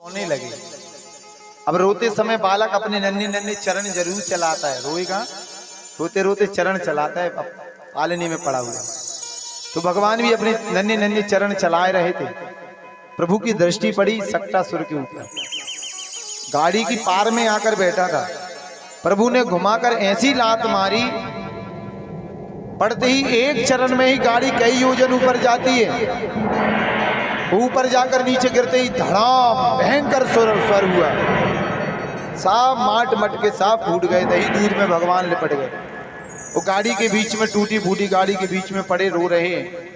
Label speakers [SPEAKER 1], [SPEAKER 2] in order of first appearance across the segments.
[SPEAKER 1] रोने लगे। अब रोते समय बालक अपने नन्हे नन्हे चरण जरूर चलाता है, रोएगा रोते रोते चरण चलाता है, पालने में पड़ा हुआ। तो भगवान भी अपने नन्हे नन्हे चरण चलाए रहे थे। प्रभु की दृष्टि पड़ी सक्टासुर के ऊपर, गाड़ी की पार में आकर बैठा था। प्रभु ने घुमाकर ऐसी लात मारी, पड़ते ही एक चरण में ही गाड़ी कई योजन ऊपर जाती है। ऊपर जाकर नीचे गिरते ही धड़ाम भयंकर स्वर हुआ, साफ माट मटके साफ फूट गए, दही दूध में भगवान लिपट गए। वो गाड़ी के बीच में, टूटी फूटी गाड़ी के बीच में पड़े रो रहे हैं।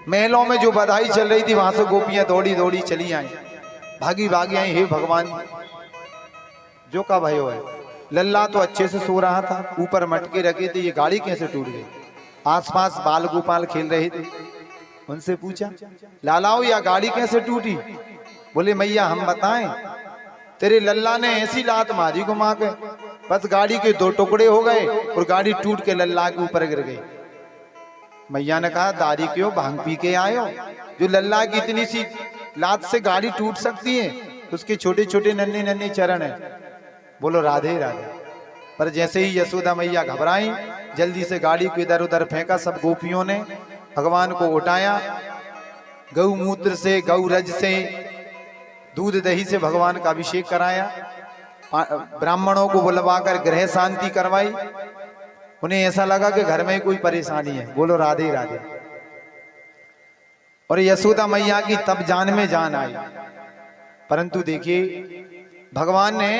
[SPEAKER 1] महलों में जो बधाई चल रही थी वहां से गोपियां दौड़ी दौड़ी चली आई, भागी भागी आई। हे भगवान, जो का भयो है, लल्ला तो अच्छे से सो रहा था, ऊपर मटके रखे थे, ये गाड़ी कैसे टूट गई? आसपास बाल गोपाल खेल रहे थे, उनसे पूछा, लालाओ या गाड़ी कैसे टूटी? बोले मैया हम बताएं, तेरे लल्ला ने ऐसी लात मारी घुमा के, बस गाड़ी के दो टुकड़े हो गए और गाड़ी टूट के लल्ला के ऊपर गिर गई। मैया ने कहा, दादी क्यों भांग पी के आए हो? जो लल्ला की इतनी सी लात से गाड़ी टूट सकती है, उसके छोटे छोटे नन्हे नन्हे चरण है। बोलो राधे राधे। पर जैसे ही यशोदा मैया घबराई, जल्दी से गाड़ी को इधर उधर फेंका। सब गोपियों ने भगवान को उठाया, गौ मूत्र से, गौ रज से, दूध दही से भगवान का अभिषेक कराया, ब्राह्मणों को बुलवाकर गृह शांति करवाई। उन्हें ऐसा लगा कि घर में कोई परेशानी है। बोलो राधे राधे। और यशोदा मैया की तब जान में जान आई। परंतु देखिए भगवान ने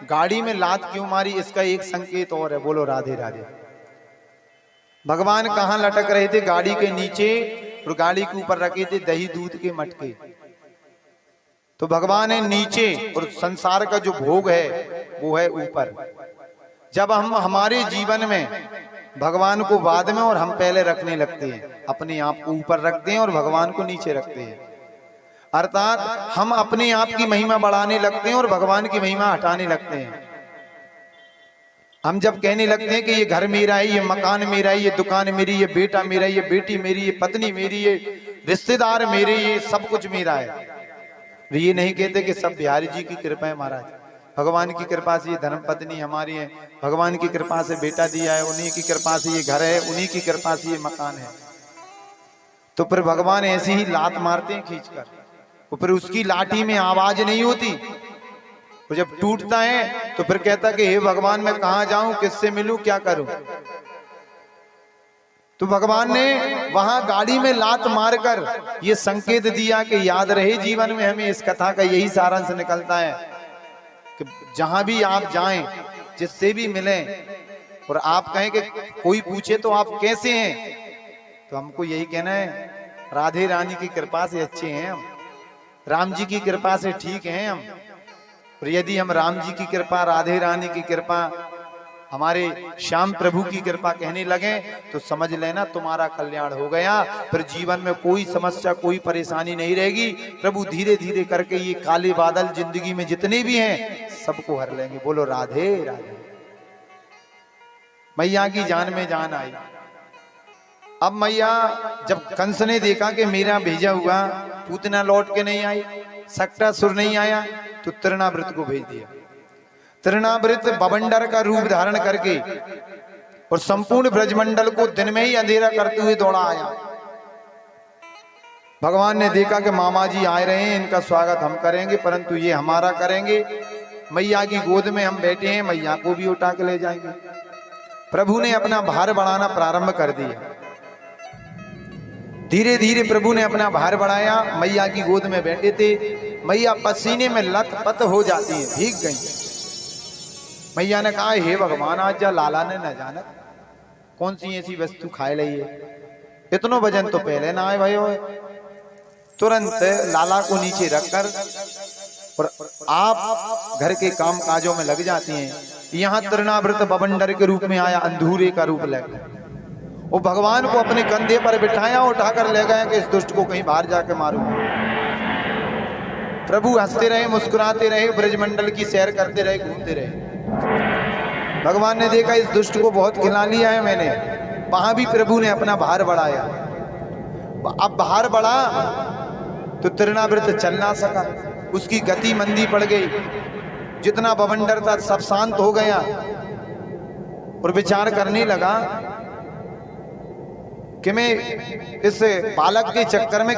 [SPEAKER 1] गाड़ी में लात क्यों मारी, इसका एक संकेत और है। बोलो राधे राधे। भगवान कहां लटक रहे थे? गाड़ी के नीचे, और गाड़ी के ऊपर रखे थे दही दूध के मटके। तो भगवान है नीचे और संसार का जो भोग है वो है ऊपर। जब हम हमारे जीवन में भगवान को बाद में और हम पहले रखने लगते हैं, अपने आप को ऊपर रखते हैं और भगवान को नीचे रखते हैं, अर्थात हम अपने आप की महिमा बढ़ाने लगते हैं और भगवान की महिमा हटाने लगते हैं। हम जब कहने लगते हैं कि ये घर मेरा है, ये मकान मेरा है, ये दुकान मेरी, ये बेटा मेरा, ये बेटी मेरी, ये पत्नी मेरी, ये रिश्तेदार मेरे, ये सब कुछ मेरा है, ये नहीं कहते कि सब बिहारी जी की कृपा है महाराज, भगवान की कृपा से ये धर्म पत्नी हमारी है, भगवान की कृपा से बेटा दिया है, उन्हीं की कृपा से ये घर है, उन्हीं की कृपा से ये मकान है। तो फिर भगवान ऐसी ही लात मारते हैं खींचकर, तो फिर उसकी लाठी में आवाज नहीं होती। तो जब टूटता है तो फिर कहता कि हे भगवान मैं कहां जाऊं, किससे मिलूं, क्या करूं? तो भगवान ने वहां गाड़ी में लात मारकर ये संकेत दिया कि याद रहे जीवन में हमें, इस कथा का यही सारांश निकलता है कि जहां भी आप जाएं, जिससे भी मिलें और आप कहें कि कोई पूछे तो आप कैसे हैं, तो हमको यही कहना है राधे रानी की कृपा से अच्छे हैं हम, राम जी की कृपा से ठीक हैं हम। और यदि हम राम जी की कृपा, राधे रानी की कृपा, हमारे श्याम प्रभु की कृपा कहने लगे तो समझ लेना तुम्हारा कल्याण हो गया। फिर जीवन में कोई समस्या, कोई परेशानी नहीं रहेगी। प्रभु धीरे धीरे करके ये काले बादल जिंदगी में जितने भी हैं सबको हर लेंगे। बोलो राधे राधे। मैया की जान में जान आई। अब मैया जब कंस ने देखा कि मेरा भेजा हुआ पूतना लौट के नहीं आई, सक्टासुर नहीं आया, तो तृणावृत को भेज दिया। तृणावृत बवंडर का रूप धारण करके और संपूर्ण ब्रजमंडल को दिन में ही अंधेरा करते हुए दौड़ा आया। भगवान ने देखा कि मामा जी आ रहे हैं, इनका स्वागत हम करेंगे, परंतु ये हमारा करेंगे। मैया की गोद में हम बैठे हैं, मैया को भी उठा के ले जाएंगे। प्रभु ने अपना भार बढ़ाना प्रारंभ कर दिया। धीरे धीरे प्रभु ने अपना भार बढ़ाया। मैया की गोद में बैठे थे, मैया पसीने में लथपथ हो जाती है, भीग गई। मैया ने कहा हे भगवान आज जा लाला ने न जाना कौन सी ऐसी वस्तु खाए ली है, इतनो वजन तो पहले ना आए भाई। तुरंत लाला को नीचे रखकर और आप घर के काम काजों में लग जाती हैं। यहाँ तृणावृत बवंडर के रूप में आया, अंधूरे का रूप ले गया। वो भगवान को अपने कंधे पर बिठाया, उठाकर ले गया कि इस दुष्ट को कहीं बाहर जाके मारूंगा। प्रभु हंसते रहे, मुस्कुराते रहे, ब्रजमंडल की सैर करते रहे, घूमते रहे। भगवान ने देखा इस दुष्ट को बहुत खिला लिया है मैंने, वहां भी प्रभु ने अपना भार बढ़ाया। अब भार बढ़ा तो तृणावृत चल ना सका, उसकी गति मंदी पड़ गई, जितना बवंडर था सब शांत हो गया और विचार करने लगा कि मैं इस बालक के चक्कर में